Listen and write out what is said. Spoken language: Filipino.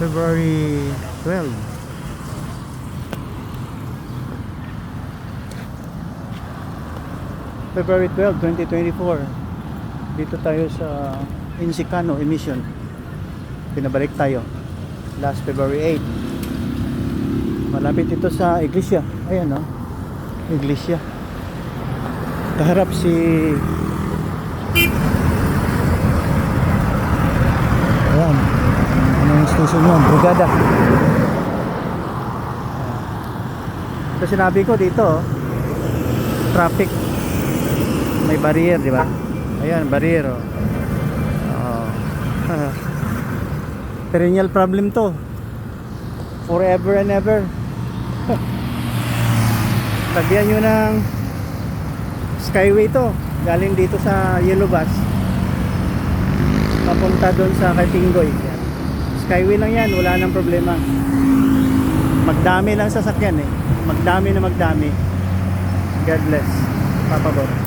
February 12. February 12, 2024. Dito tayo sa Insicano emission. Pinabalik tayo last February 8. Malapit ito sa iglesia. Ayan, no? Iglesia. Kaharap si ayan. Anong station yun? Brigada. So sinabi ko dito, traffic. May barrier, di ba? Ayan, barrier. Oh. Perennial problem to. Forever and ever. Lagyan nyo ng skyway to. Galing dito sa Yellow Bus. Papunta doon sa Katinggoy. Skyway lang yan, wala nang problema. Magdami lang sasakyan eh. Magdami na magdami. God bless. Papa Bob.